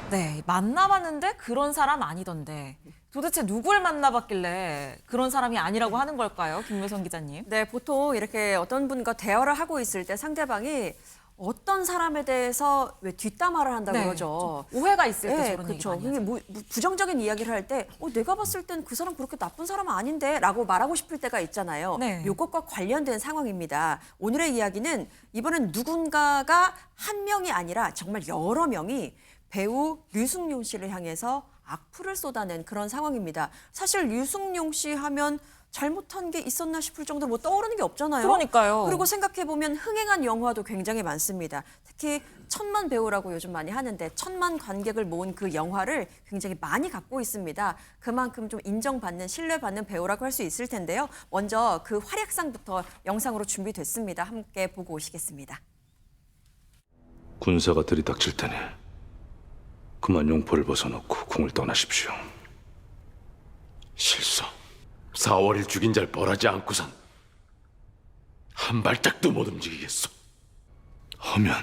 네, 만나봤는데 그런 사람 아니던데. 도대체 누굴 만나봤길래 그런 사람이 아니라고 하는 걸까요? 김묘선 기자님. 네, 보통 이렇게 어떤 분과 대화를 하고 있을 때 상대방이 어떤 사람에 대해서 왜 뒷담화를 한다고 네, 그러죠. 좀 오해가 있을 때 네, 저런 얘기 그렇죠. 많이 하죠. 뭐 부정적인 이야기를 할 때 내가 봤을 땐 그 사람 그렇게 나쁜 사람 아닌데 라고 말하고 싶을 때가 있잖아요. 네. 이것과 관련된 상황입니다. 오늘의 이야기는 이번엔 누군가가 한 명이 아니라 정말 여러 명이 배우 류승룡 씨를 향해서 악플을 쏟아낸 그런 상황입니다. 사실 류승룡 씨 하면 잘못한 게 있었나 싶을 정도로 뭐 떠오르는 게 없잖아요. 그러니까요. 그리고 생각해보면 흥행한 영화도 굉장히 많습니다. 특히 천만 배우라고 요즘 많이 하는데 천만 관객을 모은 그 영화를 굉장히 많이 갖고 있습니다. 그만큼 좀 인정받는, 신뢰받는 배우라고 할 수 있을 텐데요. 먼저 그 활약상부터 영상으로 준비됐습니다. 함께 보고 오시겠습니다. 군사가 들이닥칠 테니 그만 용포를 벗어놓고 궁을 떠나십시오. 실수. 4월일 죽인 자를 벌하지 않고선 한 발짝도 못 움직이겠소. 하면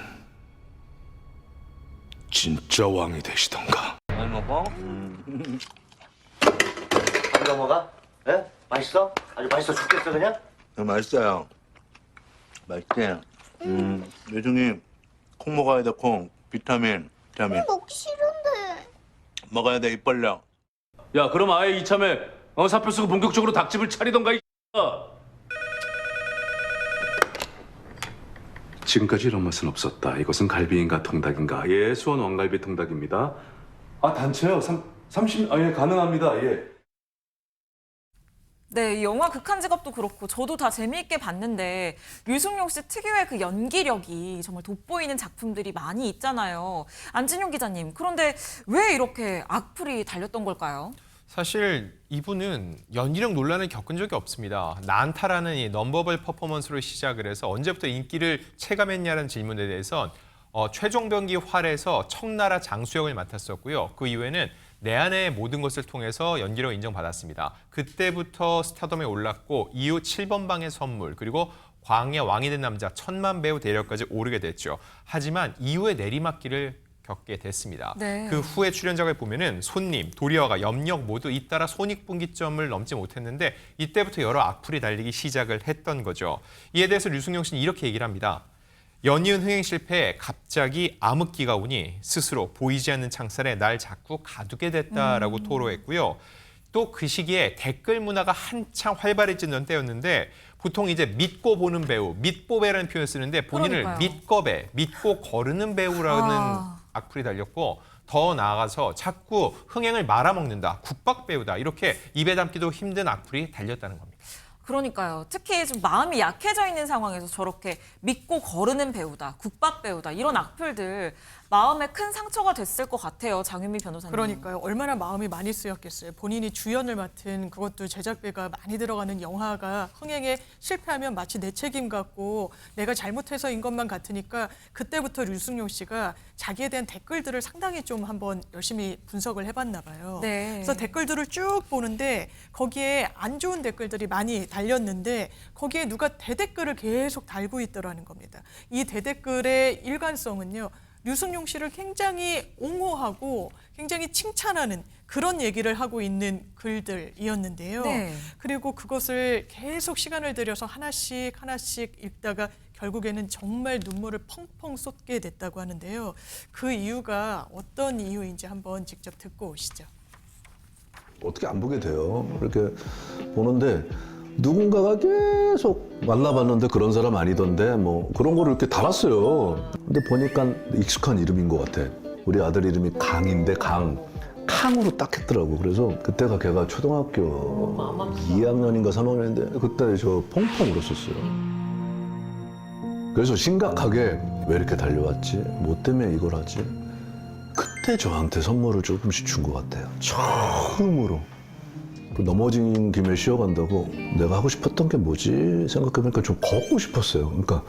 진짜 왕이 되시던가. 많이 먹어? 이거 먹어? 예? 맛있어? 아주 맛있어 죽겠어 그냥? 맛있어요. 맛있지? 요즘이 콩 먹어야 돼, 콩. 비타민. 먹기 싫은데. 먹어야 돼, 입 벌려. 야, 그럼 아예 이참에 사표 쓰고 본격적으로 닭집을 차리던가 이 지금까지 이런 맛은 없었다. 이것은 갈비인가 통닭인가? 예, 수원 왕갈비 통닭입니다. 아, 단체요? 30, 예, 가능합니다. 예. 네, 이 영화 극한 직업도 그렇고 저도 다 재미있게 봤는데 류승룡 씨 특유의 그 연기력이 정말 돋보이는 작품들이 많이 있잖아요. 안진용 기자님, 그런데 왜 이렇게 악플이 달렸던 걸까요? 사실 이분은 연기력 논란을 겪은 적이 없습니다. 난타라는 이 넘버벌 퍼포먼스로 시작을 해서 언제부터 인기를 체감했냐는 질문에 대해선 최종병기 활에서 청나라 장수역을 맡았었고요. 그 이후에는 내 안의 모든 것을 통해서 연기력 인정받았습니다. 그때부터 스타덤에 올랐고 이후 7번 방의 선물 그리고 광야 왕이 된 남자 천만 배우 대열까지 오르게 됐죠. 하지만 이후에 내리막길을 겪게 됐습니다. 네. 그 후에 출연작을 보면은 손님, 도리어가 염력 모두 잇따라 손익분기점을 넘지 못했는데 이때부터 여러 악플이 달리기 시작을 했던 거죠. 이에 대해서 류승룡 씨는 이렇게 얘기를 합니다. 연이은 흥행 실패에 갑자기 암흑기가 오니 스스로 보이지 않는 창살에 날 자꾸 가두게 됐다라고 토로했고요. 또 그 시기에 댓글 문화가 한창 활발해지던 때였는데 보통 이제 믿고 보는 배우, 믿보배라는 표현을 쓰는데 본인을 그러니까요. 믿거배, 믿고 거르는 배우라는 악플이 달렸고 더 나아가서 자꾸 흥행을 말아먹는다, 국밥 배우다 이렇게 입에 담기도 힘든 악플이 달렸다는 겁니다. 그러니까요. 특히 좀 마음이 약해져 있는 상황에서 저렇게 믿고 거르는 배우다, 국밥 배우다 이런 악플들 마음에 큰 상처가 됐을 것 같아요. 장윤미 변호사님. 그러니까요. 얼마나 마음이 많이 쓰였겠어요. 본인이 주연을 맡은 그것도 제작비가 많이 들어가는 영화가 흥행에 실패하면 마치 내 책임 같고 내가 잘못해서인 것만 같으니까 그때부터 류승룡 씨가 자기에 대한 댓글들을 상당히 좀 한번 열심히 분석을 해봤나 봐요. 네. 그래서 댓글들을 쭉 보는데 거기에 안 좋은 댓글들이 많이 달렸는데 거기에 누가 대댓글을 계속 달고 있더라는 겁니다. 이 대댓글의 일관성은요. 류승룡 씨를 굉장히 옹호하고 굉장히 칭찬하는 그런 얘기를 하고 있는 글들이었는데요. 네. 그리고 그것을 계속 시간을 들여서 하나씩 하나씩 읽다가 결국에는 정말 눈물을 펑펑 쏟게 됐다고 하는데요. 그 이유가 어떤 이유인지 한번 직접 듣고 오시죠. 어떻게 안 보게 돼요. 이렇게 보는데 누군가가 계속 만나봤는데 그런 사람 아니던데 뭐 그런 거를 이렇게 달았어요. 근데 보니까 익숙한 이름인 것 같아. 우리 아들 이름이 강인데 캉으로 딱 했더라고. 그래서 그때가 걔가 초등학교 2학년인가 3학년인데 그때 저 펑펑 울었었어요. 그래서 심각하게 왜 이렇게 달려왔지? 뭐 때문에 이걸 하지? 그때 저한테 선물을 조금씩 준 것 같아요. 처음으로. 그 넘어진 김에 쉬어간다고 내가 하고 싶었던 게 뭐지 생각해보니까 좀 걷고 싶었어요. 그러니까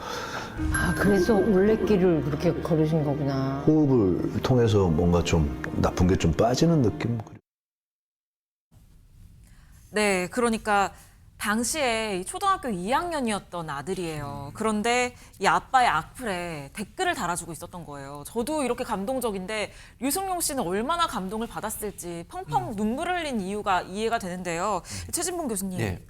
아, 그래서 올레길을 그렇게 걸으신 거구나. 호흡을 통해서 뭔가 좀 나쁜 게 좀 빠지는 느낌. 네, 그러니까 당시에 초등학교 2학년이었던 아들이에요. 그런데 이 아빠의 악플에 댓글을 달아주고 있었던 거예요. 저도 이렇게 감동적인데 류승룡 씨는 얼마나 감동을 받았을지 펑펑 눈물 흘린 이유가 이해가 되는데요. 최진봉 교수님. 예.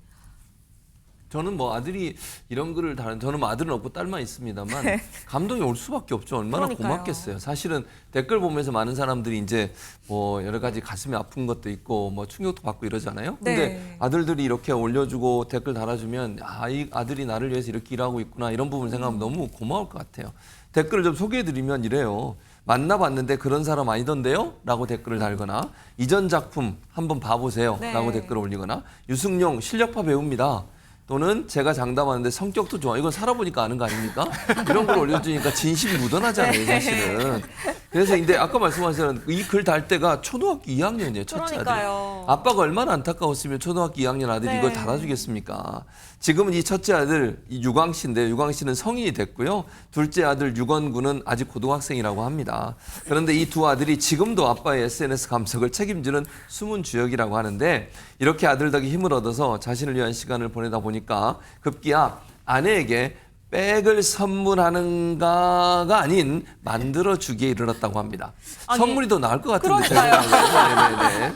저는 뭐 아들이 이런 글을 다는 저는 뭐 아들은 없고 딸만 있습니다만 감동이 올 수밖에 없죠. 얼마나 그러니까요. 고맙겠어요. 사실은 댓글 보면서 많은 사람들이 이제 뭐 여러 가지 가슴이 아픈 것도 있고 뭐 충격도 받고 이러잖아요. 근데 네. 아들들이 이렇게 올려주고 댓글 달아주면 이 아들이 나를 위해서 이렇게 일하고 있구나 이런 부분 생각하면 너무 고마울 것 같아요. 댓글을 좀 소개해드리면 이래요. 만나봤는데 그런 사람 아니던데요? 라고 댓글을 달거나 이전 작품 한번 봐보세요. 네. 라고 댓글을 올리거나 유승용 실력파 배우입니다. 또는 제가 장담하는데 성격도 좋아. 이건 살아보니까 아는 거 아닙니까? 이런 걸 올려주니까 진심이 묻어나잖아요, 사실은. 그래서 근데 아까 말씀하신 이 글 달 때가 초등학교 2학년이에요, 첫째 아들. 그러니까요. 아빠가 얼마나 안타까웠으면 초등학교 2학년 아들이 네. 이걸 달아주겠습니까? 지금은 이 첫째 아들 유광 씨인데 유광 씨는 성인이 됐고요. 둘째 아들 유건군은 아직 고등학생이라고 합니다. 그런데 이 두 아들이 지금도 아빠의 SNS 감석을 책임지는 숨은 주역이라고 하는데 이렇게 아들 덕에 힘을 얻어서 자신을 위한 시간을 보내다 보니까 급기야 아내에게 백을 선물하는가가 아닌 만들어주기에 이르렀다고 합니다. 아니, 선물이 더 나을 것 같은데. 그러니까요. 제 생각에는. 네네네.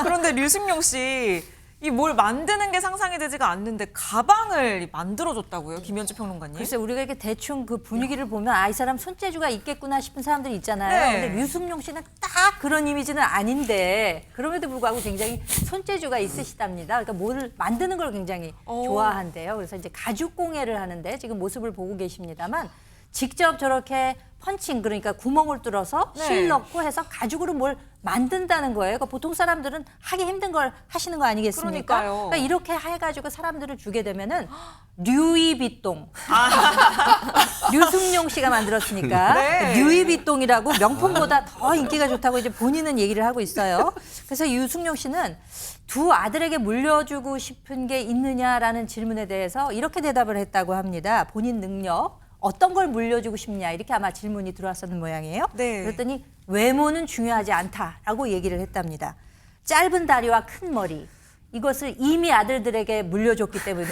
그런데 류승룡 씨, 이 뭘 만드는 게 상상이 되지가 않는데 가방을 만들어줬다고요, 김현주 평론가님? 글쎄 우리가 이렇게 대충 그 분위기를 보면 이 사람 손재주가 있겠구나 싶은 사람들이 있잖아요. 네. 근데 류승룡 씨는 딱 그런 이미지는 아닌데 그럼에도 불구하고 굉장히 손재주가 있으시답니다. 그러니까 뭘 만드는 걸 굉장히 좋아한대요. 그래서 이제 가죽 공예를 하는데 지금 모습을 보고 계십니다만 직접 저렇게 펀칭 그러니까 구멍을 뚫어서 네. 실 넣고 해서 가죽으로 뭘 만든다는 거예요. 그러니까 보통 사람들은 하기 힘든 걸 하시는 거 아니겠습니까? 그러니까요. 그러니까 이렇게 해가지고 사람들을 주게 되면은 류이비똥 류승룡 씨가 만들었으니까 네. 류이비똥이라고 명품보다 더 인기가 좋다고 이제 본인은 얘기를 하고 있어요. 그래서 유승룡 씨는 두 아들에게 물려주고 싶은 게 있느냐라는 질문에 대해서 이렇게 대답을 했다고 합니다. 본인 능력 어떤 걸 물려주고 싶냐 이렇게 아마 질문이 들어왔었는 모양이에요. 네. 그랬더니 외모는 중요하지 않다라고 얘기를 했답니다. 짧은 다리와 큰 머리 이것을 이미 아들들에게 물려줬기 때문에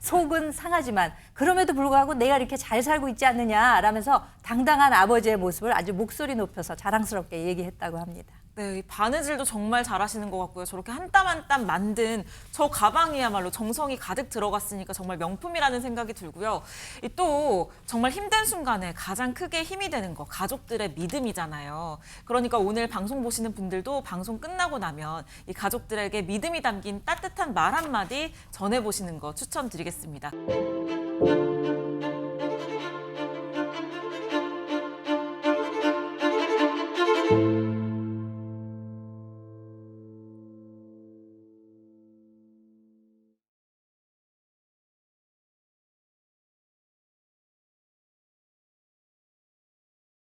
속은 상하지만 그럼에도 불구하고 내가 이렇게 잘 살고 있지 않느냐라면서 당당한 아버지의 모습을 아주 목소리 높여서 자랑스럽게 얘기했다고 합니다. 네, 이 바느질도 정말 잘하시는 것 같고요. 저렇게 한 땀 한 땀 만든 저 가방이야말로 정성이 가득 들어갔으니까 정말 명품이라는 생각이 들고요. 이 또 정말 힘든 순간에 가장 크게 힘이 되는 거 가족들의 믿음이잖아요. 그러니까 오늘 방송 보시는 분들도 방송 끝나고 나면 이 가족들에게 믿음이 담긴 따뜻한 말 한마디 전해보시는 거 추천드리겠습니다.